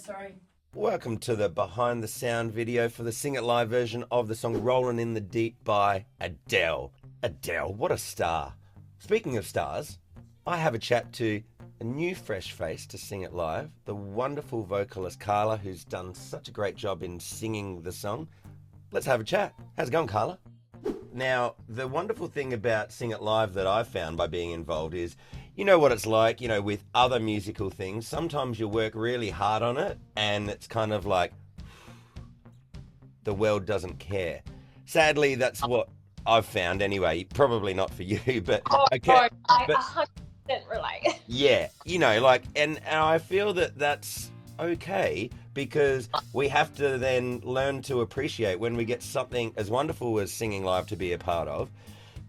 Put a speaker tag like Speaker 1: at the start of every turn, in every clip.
Speaker 1: Sorry.
Speaker 2: Welcome to the behind the sound video for the Sing It Live version of the song Rollin' in the Deep by Adele. Adele, what a star. Speaking of stars, I have a chat to a new fresh face to Sing It Live, the wonderful vocalist Carla, who's done such a great job in singing the song. Let's have a chat. How's it going, Carla? Now, the wonderful thing about Sing It Live that I've found by being involved is, you know what it's like, with other musical things. Sometimes you work really hard on it and it's kind of like the world doesn't care. Sadly, that's what I've found anyway. Probably not for you, but okay.
Speaker 1: I 100% relate.
Speaker 2: Yeah, and I feel that that's okay because we have to then learn to appreciate when we get something as wonderful as singing live to be a part of,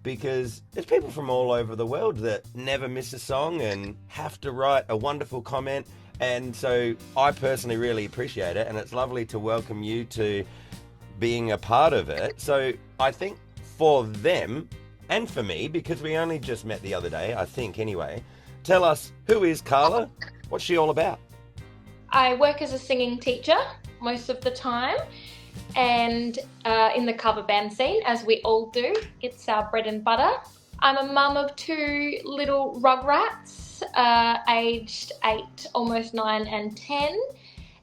Speaker 2: because there's people from all over the world that never miss a song and have to write a wonderful comment. And so I personally really appreciate it, and it's lovely to welcome you to being a part of it. So I think for them and for me, because we only just met the other day, I think anyway, tell us, who is Carla? What's she all about?
Speaker 1: I work as a singing teacher most of the time, and in the cover band scene, as we all do. It's our bread and butter. I'm a mum of two little rugrats, aged 8, almost 9 and 10.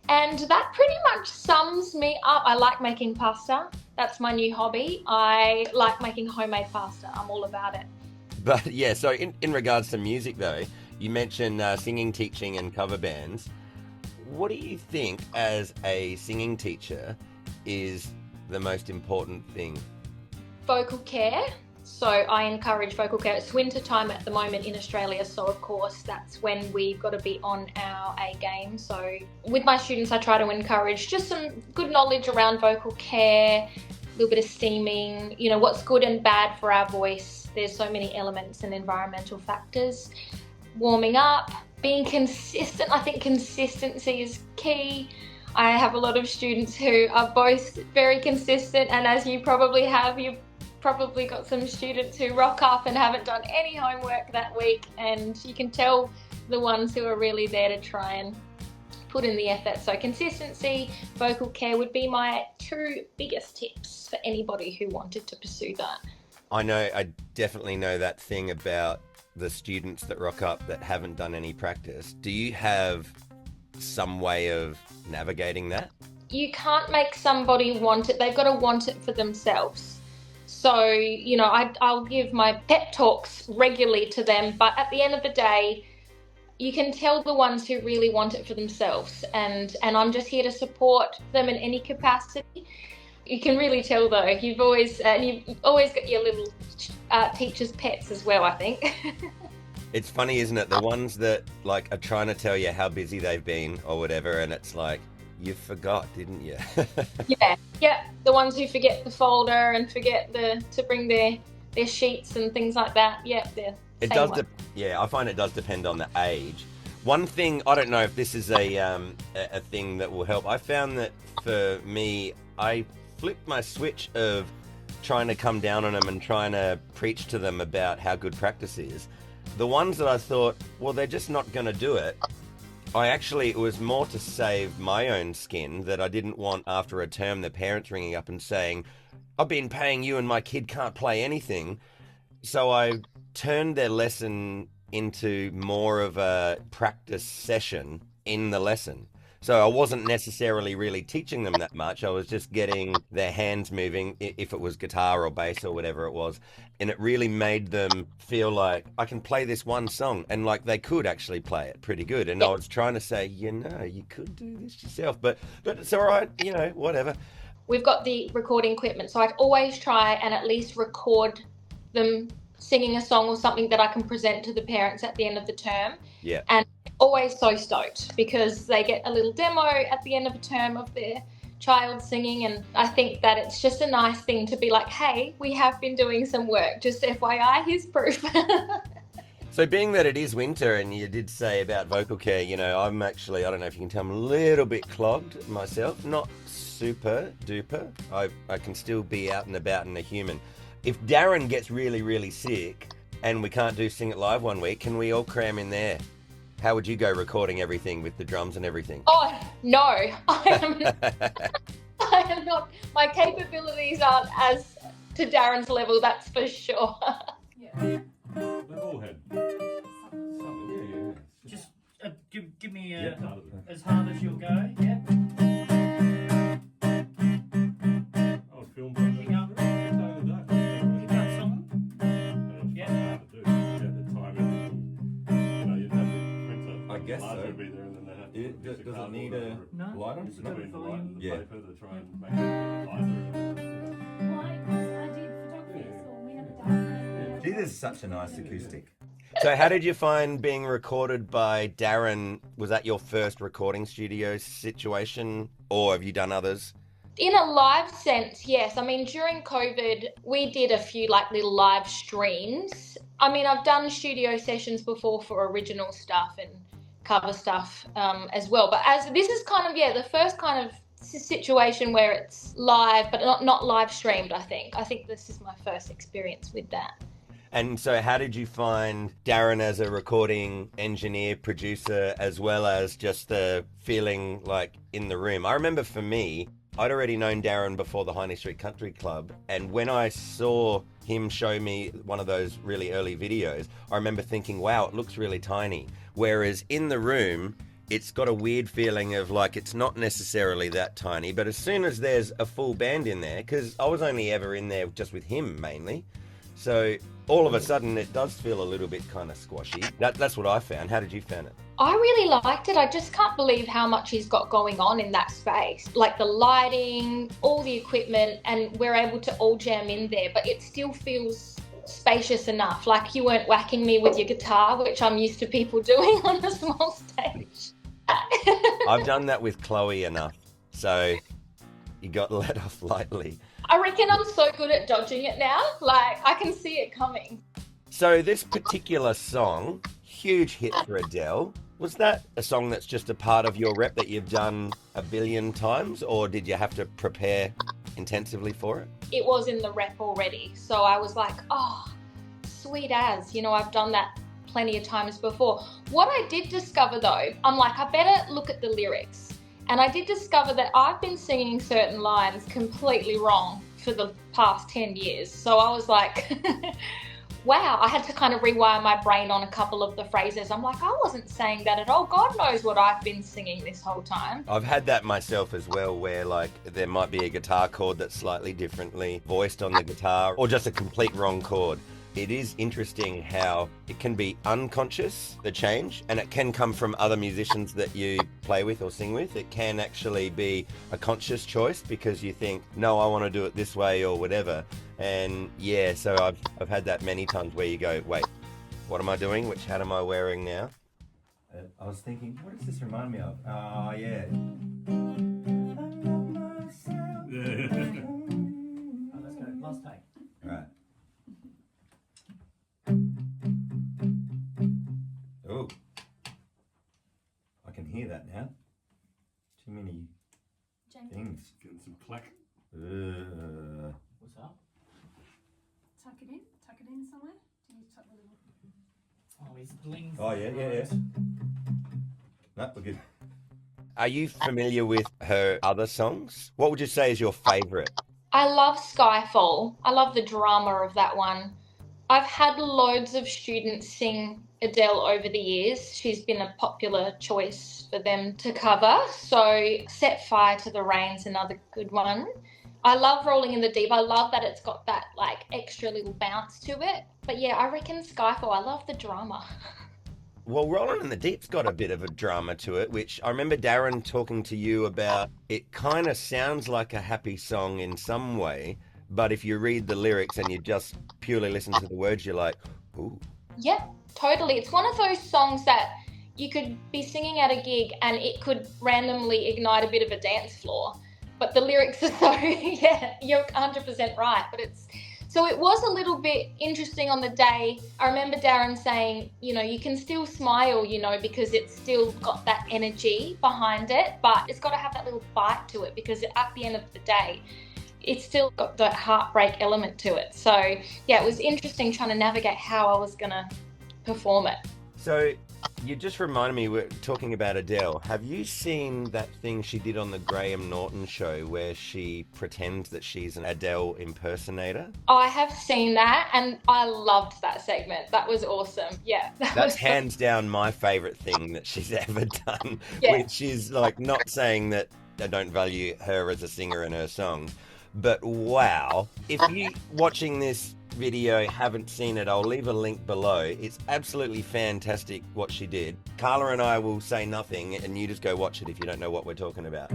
Speaker 1: And that pretty much sums me up. I like making pasta. That's my new hobby. I like making homemade pasta. I'm all about it.
Speaker 2: But yeah, so in regards to music though, you mentioned singing, teaching and cover bands. What do you think as a singing teacher is the most important thing?
Speaker 1: Vocal care. So I encourage vocal care. It's winter time at the moment in Australia, so of course that's when we've got to be on our A game. So with my students I try to encourage just some good knowledge around vocal care, a little bit of steaming, what's good and bad for our voice. There's so many elements and environmental factors. Warming up, being consistent. I think consistency is key. I have a lot of students who are both very consistent, and as you probably have, you've probably got some students who rock up and haven't done any homework that week, and you can tell the ones who are really there to try and put in the effort. So consistency, vocal care would be my 2 biggest tips for anybody who wanted to pursue that.
Speaker 2: I definitely know that thing about the students that rock up that haven't done any practice. Do you have some way of navigating that?
Speaker 1: You can't make somebody want it. They've got to want it for themselves. So, I'll give my pep talks regularly to them, but at the end of the day, you can tell the ones who really want it for themselves, and I'm just here to support them in any capacity. You can really tell though, you've always got your little teacher's pets as well, I think.
Speaker 2: It's funny, isn't it? The ones that are trying to tell you how busy they've been or whatever, and it's like, you forgot, didn't you?
Speaker 1: Yeah. The ones who forget the folder and forget to bring their sheets and things like that. Yeah,
Speaker 2: it does. I find it does depend on the age. One thing, I don't know if this is a thing that will help. I found that for me, I flipped my switch of trying to come down on them and trying to preach to them about how good practice is. The ones that I thought, well, they're just not going to do it, it was more to save my own skin, that I didn't want after a term the parents ringing up and saying, I've been paying you and my kid can't play anything. So I turned their lesson into more of a practice session in the lesson. So I wasn't necessarily really teaching them that much. I was just getting their hands moving, if it was guitar or bass or whatever it was. And it really made them feel like, I can play this one song. And they could actually play it pretty good. And I was trying to say, you could do this yourself. But it's all right, whatever.
Speaker 1: We've got the recording equipment. So I'd always try and at least record them singing a song or something that I can present to the parents at the end of the term.
Speaker 2: Yeah.
Speaker 1: And always so stoked because they get a little demo at the end of a term of their child singing, and I think that it's just a nice thing to be like, hey, we have been doing some work, just FYI, here's proof.
Speaker 2: So being that it is winter, and you did say about vocal care, I'm actually, I don't know if you can tell, I'm a little bit clogged myself, not super duper. I can still be out and about and a human. If Darren gets really, really sick and we can't do Sing It Live one week, can we all cram in there? How would you go recording everything with the drums and everything?
Speaker 1: Oh, No, I am not. My capabilities aren't as to Darren's level, that's for sure.
Speaker 3: Yeah. They've all had something. Yeah.
Speaker 4: Just give me as hard as you'll go. Yeah.
Speaker 3: Oh, film from
Speaker 4: Pick up. You've done something. Yeah.
Speaker 3: Hard to do. You had the time and you'd have the printer.
Speaker 2: I guess
Speaker 3: larger
Speaker 2: so.
Speaker 3: would be there and then they have to
Speaker 2: Does
Speaker 3: use the
Speaker 2: it
Speaker 3: cardboard
Speaker 2: need
Speaker 3: over
Speaker 2: a
Speaker 3: it.
Speaker 4: No.
Speaker 2: lighter?
Speaker 3: It's between the light and the
Speaker 2: Yeah.
Speaker 3: paper to try and make it lighter.
Speaker 5: Why? Because I did photography at school. We had a diagram.
Speaker 6: Gee, this is such a nice acoustic.
Speaker 2: So how did you find being recorded by Darren? Was that your first recording studio situation, or have you done others?
Speaker 1: In a live sense, yes. I mean, during COVID, we did a few like little live streams. I mean, I've done studio sessions before for original stuff and cover stuff as well. But as this is kind of, the first kind of situation where it's live, but not live streamed, I think. I think this is my first experience with that.
Speaker 2: And so how did you find Darren as a recording engineer, producer, as well as just the feeling like in the room? I remember for me, I'd already known Darren before the Heuskes Street Country Club, and when I saw him show me one of those really early videos, I remember thinking, wow, it looks really tiny. Whereas in the room, it's got a weird feeling of like it's not necessarily that tiny, but as soon as there's a full band in there, because I was only ever in there just with him mainly, so all of a sudden it does feel a little bit kind of squashy. That's what I found. How did you find it?
Speaker 1: I really liked it. I just can't believe how much he's got going on in that space. Like the lighting, all the equipment, and we're able to all jam in there, but it still feels spacious enough. Like you weren't whacking me with your guitar, which I'm used to people doing on a small stage.
Speaker 2: I've done that with Chloe enough, so you got let off lightly.
Speaker 1: I reckon I'm so good at dodging it now. Like I can see it coming.
Speaker 2: So this particular song, huge hit for Adele, was that a song that's just a part of your rep that you've done a billion times, or did you have to prepare intensively for it?
Speaker 1: It was in the rep already. So I was like, oh, sweet as, I've done that plenty of times before. What I did discover though, I'm like, I better look at the lyrics. And I did discover that I've been singing certain lines completely wrong for the past 10 years. So I was like, wow, I had to kind of rewire my brain on a couple of the phrases. I'm like, I wasn't saying that at all. God knows what I've been singing this whole time.
Speaker 2: I've had that myself as well, where like there might be a guitar chord that's slightly differently voiced on the guitar, or just a complete wrong chord. It is interesting how it can be unconscious, the change, and it can come from other musicians that you play with or sing with. It can actually be a conscious choice because you think, no, I want to do it this way or whatever. And yeah, so I've had that many times where you go, wait, what am I doing? Which hat am I wearing now?
Speaker 6: I was thinking, what does this remind me of? Oh, yeah.
Speaker 4: Oh, let's go. Last take.
Speaker 6: All right. Oh, I can hear that now. Too many things.
Speaker 3: Getting some clack.
Speaker 4: What's up?
Speaker 5: Tuck it in somewhere. Do you tuck the little...
Speaker 4: Oh, he's bling.
Speaker 6: Oh, yeah. No, we're good.
Speaker 2: Are you familiar with her other songs? What would you say is your favourite?
Speaker 1: I love Skyfall. I love the drama of that one. I've had loads of students sing Adele over the years. She's been a popular choice for them to cover. So Set Fire to the Rain's another good one. I love Rolling in the Deep. I love that it's got that like extra little bounce to it. But yeah, I reckon Skyfall. I love the drama.
Speaker 2: Well, Rolling in the Deep's got a bit of a drama to it, which I remember Darren talking to you about. It kind of sounds like a happy song in some way, but if you read the lyrics and you just purely listen to the words, you're like, ooh.
Speaker 1: Yep, totally. It's one of those songs that you could be singing at a gig and it could randomly ignite a bit of a dance floor. But the lyrics are so, yeah, you're 100% right. But so it was a little bit interesting on the day. I remember Darren saying, you can still smile, because it's still got that energy behind it, but it's got to have that little bite to it because at the end of the day, it's still got that heartbreak element to it. So yeah, it was interesting trying to navigate how I was going to perform it.
Speaker 2: So You just reminded me, we're talking about Adele. Have you seen that thing she did on the Graham Norton show where she pretends that she's an Adele impersonator?
Speaker 1: I have seen that and I loved that segment. That was awesome. Yeah.
Speaker 2: That's hands down my favourite thing that she's ever done,
Speaker 1: Yeah.
Speaker 2: which is like not saying that I don't value her as a singer and her songs, but wow. If you watching this video haven't seen it, I'll leave a link below. It's absolutely fantastic what she did. Carla and I will say nothing and you just go watch it if you don't know what we're talking about.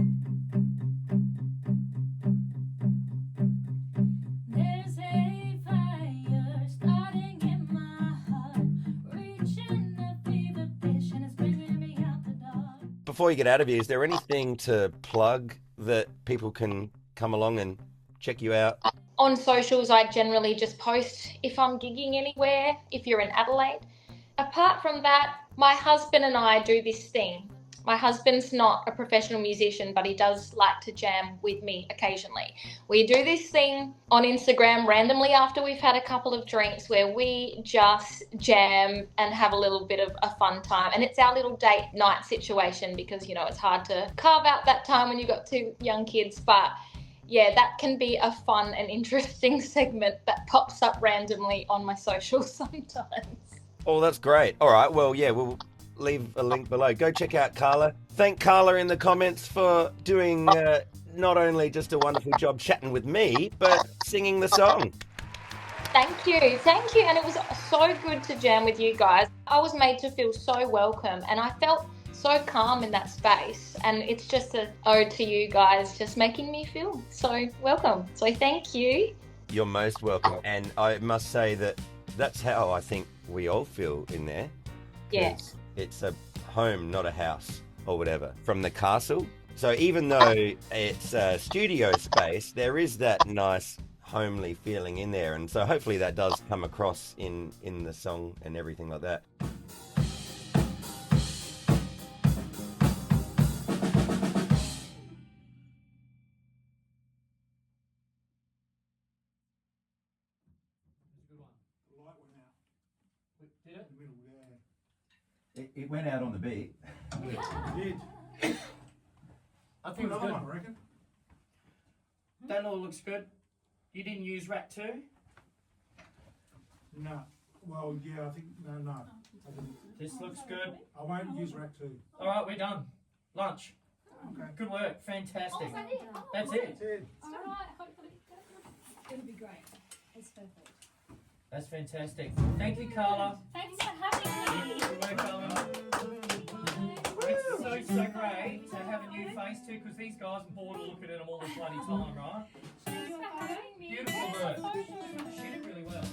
Speaker 5: There's a fire starting in my heart, reaching a fever pitch and it's bringing me out the dark.
Speaker 2: Before you get out of here, is there anything to plug that people can come along and check you out?
Speaker 1: On socials, I generally just post if I'm gigging anywhere, if you're in Adelaide. Apart from that, my husband and I do this thing. My husband's not a professional musician, but he does like to jam with me occasionally. We do this thing on Instagram randomly after we've had a couple of drinks where we just jam and have a little bit of a fun time. And it's our little date night situation because, you know, it's hard to carve out that time when you've got two young kids, but yeah, that can be a fun and interesting segment that pops up randomly on my socials sometimes.
Speaker 2: Oh, that's great. All right, well, yeah, we'll leave a link below. Go check out Carla. Thank Carla in the comments for doing not only just a wonderful job chatting with me, but singing the song.
Speaker 1: Thank you. And it was so good to jam with you guys. I was made to feel so welcome and I felt so calm in that space, and it's just an ode to you guys just making me feel so welcome. So thank you.
Speaker 2: You're most welcome. And I must say that that's how I think we all feel in there.
Speaker 1: Yeah.
Speaker 2: It's a home, not a house or whatever, from the castle. So even though it's a studio space, there is that nice homely feeling in there, and so hopefully that does come across in the song and everything like that.
Speaker 4: Did it?
Speaker 6: It went out on the beat.
Speaker 4: I think it was good.
Speaker 3: I reckon.
Speaker 4: That all looks good. You didn't use rack 2?
Speaker 3: No. Well, yeah, I think, no. I didn't.
Speaker 4: This looks good.
Speaker 3: I won't use rack 2.
Speaker 4: Alright, we're done. Lunch.
Speaker 3: Okay.
Speaker 4: Good work. Fantastic.
Speaker 5: Oh, is that it? Oh,
Speaker 4: That's it.
Speaker 3: That's it.
Speaker 5: Alright, hopefully it'll be great. It's perfect.
Speaker 4: That's fantastic. Thank you, Carla.
Speaker 5: Thanks for having me.
Speaker 4: Good work, Carla. It's so great to have a new face too, because these guys are bored of looking at them all the bloody time, right?
Speaker 5: Thanks for having me.
Speaker 4: Beautiful work. She did really well.